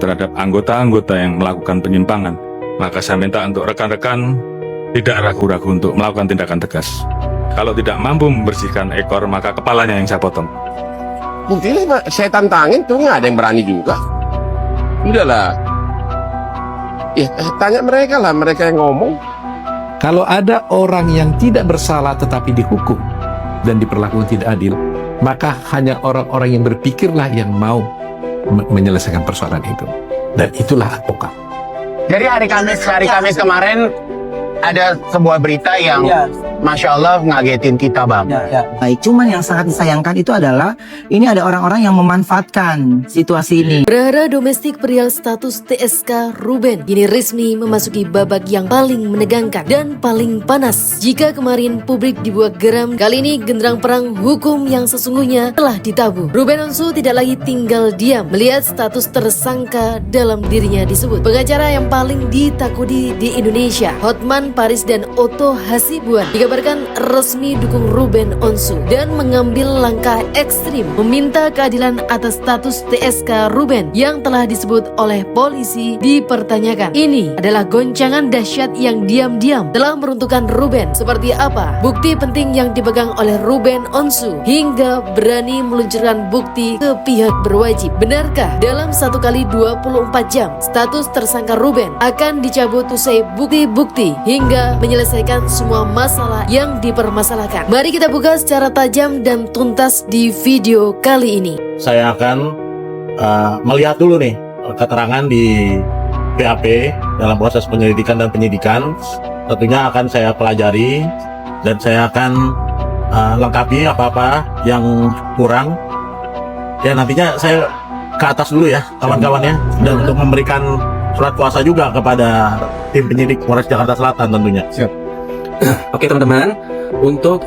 terhadap anggota-anggota yang melakukan penyimpangan, maka saya minta untuk rekan-rekan tidak ragu-ragu untuk melakukan tindakan tegas. Kalau tidak mampu membersihkan ekor, maka kepalanya yang saya potong. Buktinya saya tantangin tuh nggak ada yang berani juga. Udahlah. Ya, tanya mereka lah, mereka yang ngomong. Kalau ada orang yang tidak bersalah tetapi dihukum dan diperlakukan tidak adil, maka hanya orang-orang yang berpikirlah yang mau menyelesaikan persoalan itu. Dan itulah advokat. Jadi hari Kamis kemarin ada sebuah berita yang Masya Allah ngagetin kita, Bang. Baik, cuman yang sangat disayangkan itu adalah ini ada orang-orang yang memanfaatkan situasi ini. Prahara domestik perihal status TSK Ruben kini resmi memasuki babak yang paling menegangkan dan paling panas. Jika kemarin publik dibuat geram, kali ini genderang perang hukum yang sesungguhnya telah ditabuh. Ruben Onsu tidak lagi tinggal diam melihat status tersangka dalam dirinya disebut. Pengacara yang paling ditakuti di Indonesia, Hotman Paris dan Otto Hasibuan, dikabarkan resmi dukung Ruben Onsu dan mengambil langkah ekstrim meminta keadilan atas status TSK Ruben yang telah disebut oleh polisi dipertanyakan. Ini adalah goncangan dahsyat yang diam-diam telah meruntuhkan Ruben. Seperti apa bukti penting yang dipegang oleh Ruben Onsu hingga berani meluncurkan bukti ke pihak berwajib? Benarkah dalam 1 kali 24 jam status tersangka Ruben akan dicabut usai bukti-bukti hingga menyelesaikan semua masalah yang dipermasalahkan? Mari kita buka secara tajam dan tuntas di video kali ini. Saya akan melihat dulu nih keterangan di BAP dalam proses penyelidikan dan penyidikan. Tentunya akan saya pelajari dan saya akan lengkapi apa-apa yang kurang. Ya, nantinya saya ke atas dulu ya kawan-kawannya, dan untuk memberikan surat kuasa juga kepada tim penyidik Polres Jakarta Selatan tentunya. Oke teman-teman, untuk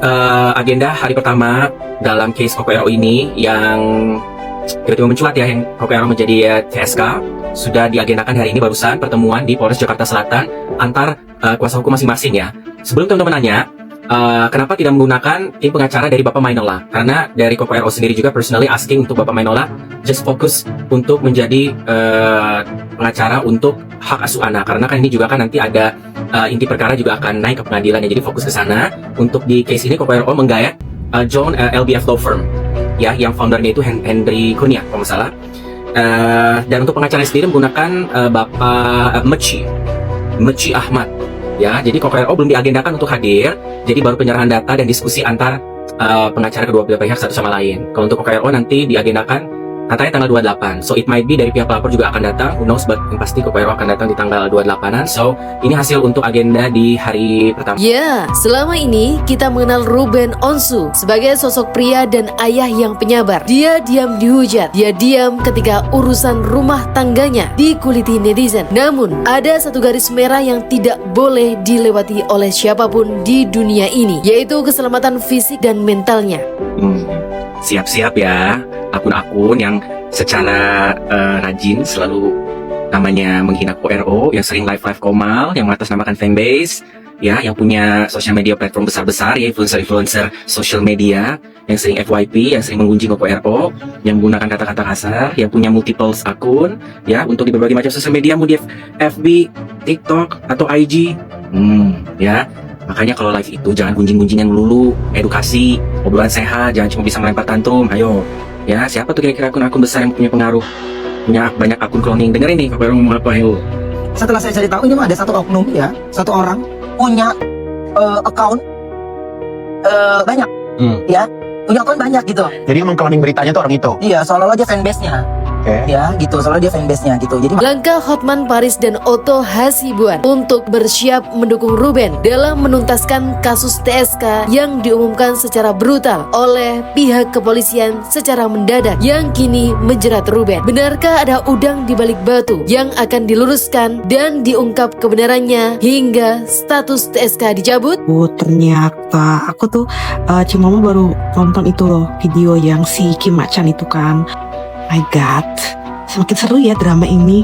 agenda hari pertama dalam case KPRO ini yang tiba-tiba mencuat ya, yang KPRO menjadi TSK, sudah diagendakan hari ini barusan pertemuan di Polres Jakarta Selatan antar kuasa hukum masing-masing ya. Sebelum teman-teman nanya, kenapa tidak menggunakan tim pengacara dari Bapak Mainola? Karena dari KPRO sendiri juga personally asking untuk Bapak Mainola just fokus untuk menjadi pengacara untuk hak asuh anak, karena kan ini juga kan nanti ada inti perkara juga akan naik ke pengadilan ya, jadi fokus ke sana. Untuk di case ini KPRO menggayat John LBF Law Firm ya, yang foundernya itu Henry Kurnia kalau nggak salah. Dan untuk pengacara sendiri menggunakan Bapak Meci Ahmad ya. Jadi KPRO belum diagendakan untuk hadir, jadi baru penyerahan data dan diskusi antar pengacara kedua belah pihak satu sama lain. Kalau untuk KPRO nanti diagendakan katanya tanggal 28, so it might be dari pihak pelapor juga akan datang, who knows, but yang pasti KPRO akan datang di tanggal 28an. So ini hasil untuk agenda di hari pertama. Ya, selama ini kita mengenal Ruben Onsu sebagai sosok pria dan ayah yang penyabar. Dia diam dihujat, dia diam ketika urusan rumah tangganya dikuliti netizen. Namun ada satu garis merah yang tidak boleh dilewati oleh siapapun di dunia ini, yaitu keselamatan fisik dan mentalnya. Siap-siap ya akun-akun yang secara rajin selalu namanya menghina KPRO, yang sering live komal, yang mengatasnamakan fanbase ya, yang punya sosial media platform besar-besar ya, influencer social media, yang sering FYP, yang sering menggunjing KPRO, yang menggunakan kata-kata kasar, yang punya multiple akun ya untuk di berbagai macam sosial media, mau di FB, TikTok atau IG ya. Makanya kalau live itu jangan gunjing-gunjingan melulu, edukasi, obrolan sehat, jangan cuma bisa melempar tantrum. Ayo, ya siapa tuh kira-kira akun-akun besar yang punya pengaruh, punya banyak akun cloning? Dengerin nih KPRO ngomong apa, ayo. Setelah saya cari tahu, ini ada satu oknum ya, satu orang punya account banyak, ya, punya account banyak gitu. Jadi emang cloning beritanya tuh orang itu. Iya, seolah-olah dia fanbase-nya. Ya gitu, soalnya dia fanbase-nya gitu. Jadi Langkah Hotman Paris dan Otto Hasibuan untuk bersiap mendukung Ruben dalam menuntaskan kasus TSK yang diumumkan secara brutal oleh pihak kepolisian secara mendadak yang kini menjerat Ruben. Benarkah ada udang di balik batu yang akan diluruskan dan diungkap kebenarannya hingga status TSK dicabut? Oh, ternyata aku tuh cuma baru nonton itu loh, video yang si Kim Macan itu kan. My God, semakin seru ya drama ini.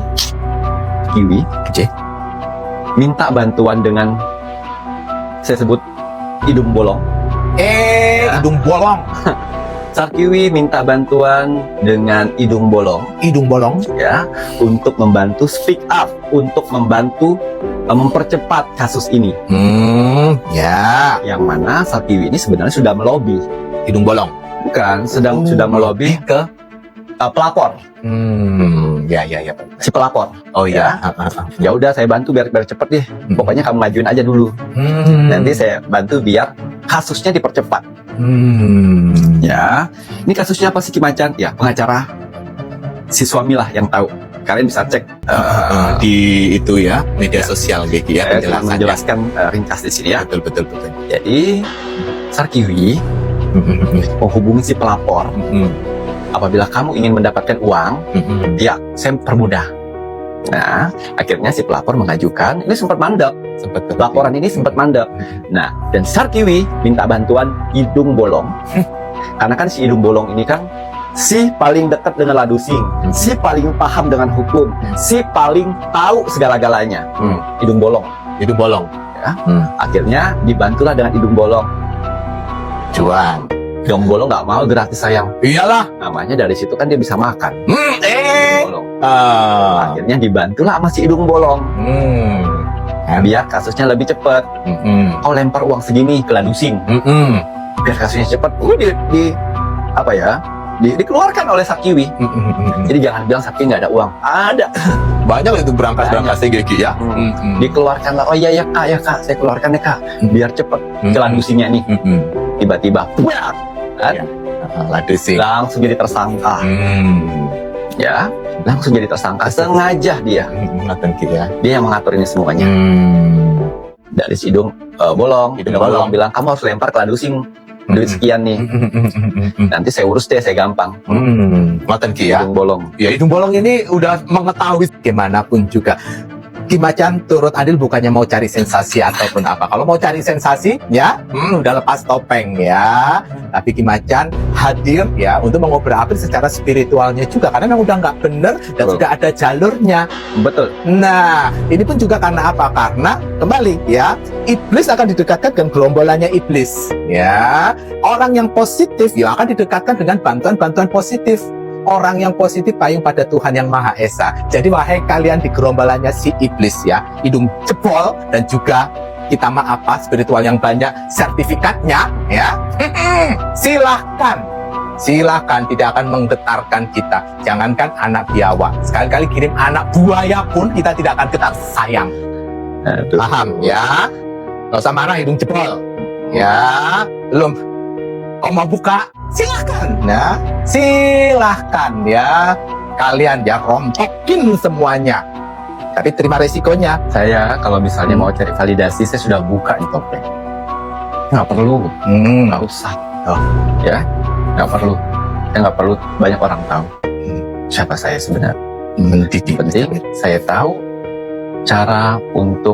Kiwi, Cek, minta bantuan dengan saya sebut hidung bolong. Hidung bolong. Sarkiwi minta bantuan dengan hidung bolong ya untuk membantu speak up, untuk membantu mempercepat kasus ini. Ya. Yang mana Sarkiwi ini sebenarnya sudah melobi. Hidung bolong. Bukan, sedang melobi ke pelapor. Ya. Si pelapor. Oh ya. Ya udah saya bantu biar cepet deh. Pokoknya kamu majuin aja dulu. Nanti saya bantu biar kasusnya dipercepat. Ya, ini kasusnya apa sih Ki Macan? Ya, pengacara si suami lah yang tahu. Kalian bisa cek Di itu ya, media sosial gitu ya, saya telah penjelasannya. menjelaskan ringkas di sini ya. Betul. Jadi Sarkiwi menghubungi si pelapor. Apabila kamu ingin mendapatkan uang, ya saya permudah. Nah, akhirnya si pelapor mengajukan, ini sempat mandek. Laporan ini sempat mandek. Nah, dan Sarkiwi minta bantuan hidung bolong. Karena kan si hidung bolong ini kan si paling dekat dengan Ladusing, si paling paham dengan hukum, si paling tahu segala-galanya. Hidung bolong. Ya. Akhirnya dibantulah dengan hidung bolong. Juan. Hidung bolong nggak mau gratis sayang. Iyalah. Namanya dari situ kan dia bisa makan. Hidung bolong. Akhirnya dibantulah sama si hidung bolong. Biar kasusnya lebih cepat. Kau lempar uang segini ke Ladusing. Biar kasusnya cepat. Dikeluarkan oleh Sarkiwi. Jadi jangan bilang Sarkiwi nggak ada uang. Ada. Banyak itu berangkas-berangkasnya gitu ya. Dikeluarkan lah. Oh iya ya kak, saya keluarkan ya kak. Biar cepat ke Ladusingnya nih. Tiba-tiba, Ladusing. langsung jadi tersangka. Ya, langsung jadi tersangka. Sengaja dia. Dia yang mengatur ini semuanya. Dari si hidung bolong, hidung bolong bilang kamu harus lempar ke Ladusing duit sekian nih. Nanti saya urus deh, saya gampang. Ngoten Ki ya. Hidung bolong. Ya, hidung bolong ini udah mengetahui gimana pun juga. Ki Macan turut adil bukannya mau cari sensasi ataupun apa. Kalau mau cari sensasi, ya, udah lepas topeng ya. Tapi Ki Macan hadir ya untuk mengobrol secara spiritualnya juga. Karena memang udah nggak bener dan Betul. sudah ada jalurnya. Betul. Nah, ini pun juga karena apa? Karena kembali ya, iblis akan didekatkan dengan gerombolannya iblis. Ya, orang yang positif ya akan didekatkan dengan bantuan-bantuan positif. Orang yang positif payung pada Tuhan yang Maha Esa. Jadi wahai kalian di gerombolannya si iblis ya, hidung jebol dan juga kita apa spiritual yang banyak sertifikatnya ya. Silahkan tidak akan menggetarkan kita. Jangankan anak biawak, sekali-kali kirim anak buaya pun kita tidak akan getar, sayang. Paham ya? Gak usah marah hidung jebol ya. Belum kau mau buka, silahkan ya, kalian ya rontokin semuanya, tapi terima resikonya. Saya kalau misalnya mau cari validasi, saya sudah buka di topeng. Nggak perlu, nggak usah. Ya, nggak perlu. Ya nggak perlu banyak orang tahu siapa saya sebenarnya. Penting saya tahu cara untuk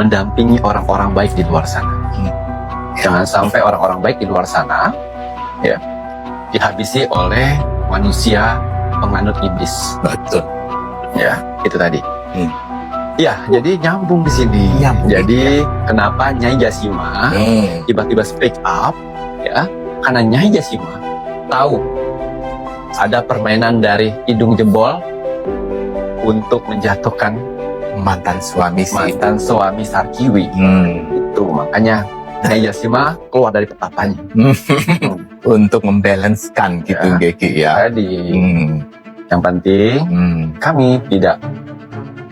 mendampingi orang-orang baik di luar sana. Jangan sampai orang-orang baik di luar sana ya dihabisi oleh manusia penganut iblis. Betul. Ya, itu tadi. Ya, jadi nyambung di sini. Jadi kenapa Nyai Jasima tiba-tiba speak up ya? Karena Nyai Jasima tahu ada permainan dari hidung jebol untuk menjatuhkan mantan suami Sarkiwi. Itu makanya Nyai Jasima keluar dari petapanya untuk membalanskan gitu Geki ya. Jadi yang penting kami tidak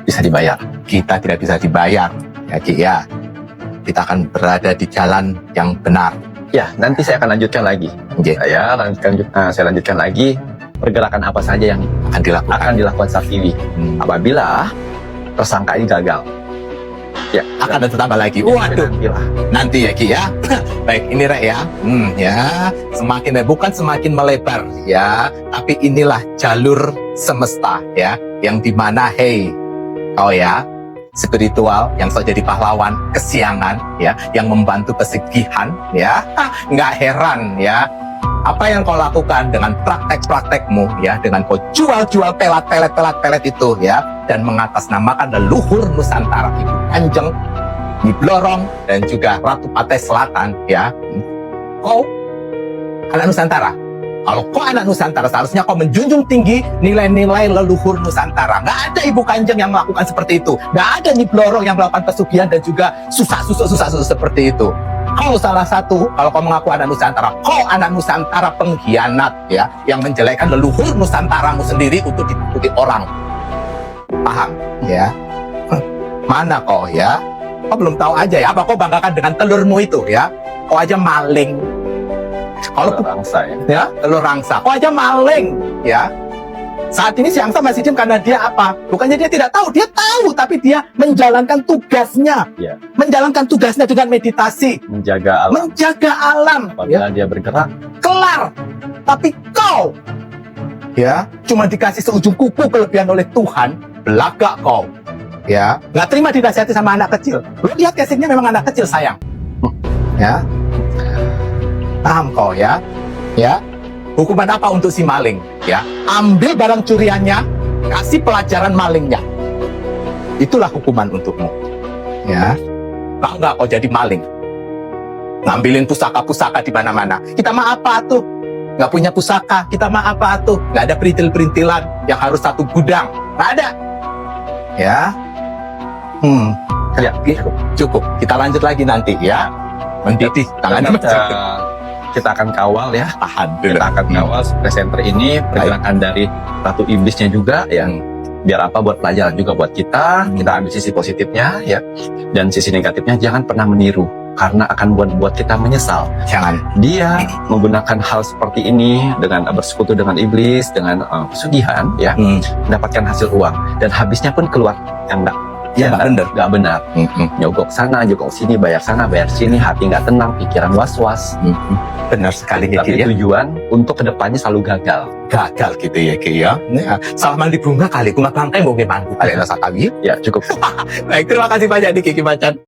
bisa dibayar. Kita tidak bisa dibayar ya Ki ya. Kita akan berada di jalan yang benar. Ya, nanti saya akan lanjutkan lagi. Saya lanjutkan lagi pergerakan apa saja yang akan dilakukan Sarkiwi apabila tersangka ini gagal. Ya, akan ada tambah lagi. Waduh, nanti ya Ki ya. Baik, ini Rek ya. Ya, bukan semakin melebar ya, tapi inilah jalur semesta ya, yang dimana kau ya spiritual yang sok jadi pahlawan kesiangan ya, yang membantu pesugihan ya. Nggak heran ya apa yang kau lakukan dengan praktek-praktekmu ya, dengan kau jual-jual pelet itu ya, dan mengatasnamakan leluhur Nusantara, Ibu Kanjeng, Nyi Blorong, dan juga Ratu Pantai Selatan ya. Kau Anak Nusantara. Kalau kau anak Nusantara, seharusnya kau menjunjung tinggi nilai-nilai leluhur Nusantara. Nggak ada ibu kanjeng yang melakukan seperti itu. Nggak ada Nyi-Blorong yang melakukan pesugihan dan juga susah-susah seperti itu. Kau salah satu, kalau kau mengaku anak Nusantara, kau anak Nusantara pengkhianat, ya, yang menjelekkan leluhur Nusantaramu sendiri untuk diikuti orang. Paham, ya? Mana kau, ya? Kau belum tahu aja ya, apa kau banggakan dengan telurmu itu, ya? Kau aja maling. Kalau Telur angsa ya. telur angsa. Kau aja maling, ya. Saat ini si angsa masih diem karena dia apa? Bukannya dia tidak tahu, dia tahu, tapi dia menjalankan tugasnya. Ya. Menjalankan tugasnya dengan meditasi, Menjaga alam. menjaga alam. Apabila dia bergerak, Kelar. Tapi kau, ya, cuma dikasih seujung kuku kelebihan oleh Tuhan, belagak kau. Ya, nggak terima dinasihati sama anak kecil. Lu lihat casingnya memang anak kecil, sayang. Ya. Paham kau, ya? Ya. Hukuman apa untuk si maling? Ya, ambil barang curiannya, kasih pelajaran malingnya. Itulah hukuman untukmu. Ya. Mau nggak kau jadi maling? Ngambilin pusaka-pusaka di mana-mana. Kita mah apa tuh? Nggak punya pusaka. Kita mah apa tuh? Nggak ada perintil-perintilan yang harus satu gudang. Nggak ada. Ya. Ya, cukup. Kita lanjut lagi nanti, ya. Mendidih tangannya. kita akan kawal ya. Alhamdulillah. Kita akan kawal presenter ini, pergerakan dari Ratu Iblisnya juga yang biar apa, buat pelajaran juga buat kita. Kita ambil sisi positifnya ya, dan sisi negatifnya jangan pernah meniru karena akan buat kita menyesal. Jangan. Dia menggunakan hal seperti ini dengan bersekutu dengan iblis, dengan pesugihan ya, mendapatkan hasil uang dan habisnya pun keluar yang nggak benar. Nyogok sana, nyogok sini, bayar sana, bayar sini, hati nggak tenang, pikiran was-was. Benar sekali, tapi ya. tujuan untuk kedepannya selalu gagal. Gagal gitu ya, Ki, ya. Salah mandi bunga kali, bunga bangkai mau gimana? Kalian rasa kami? Ya, cukup. Baik, terima kasih banyak nih Kiki Macan.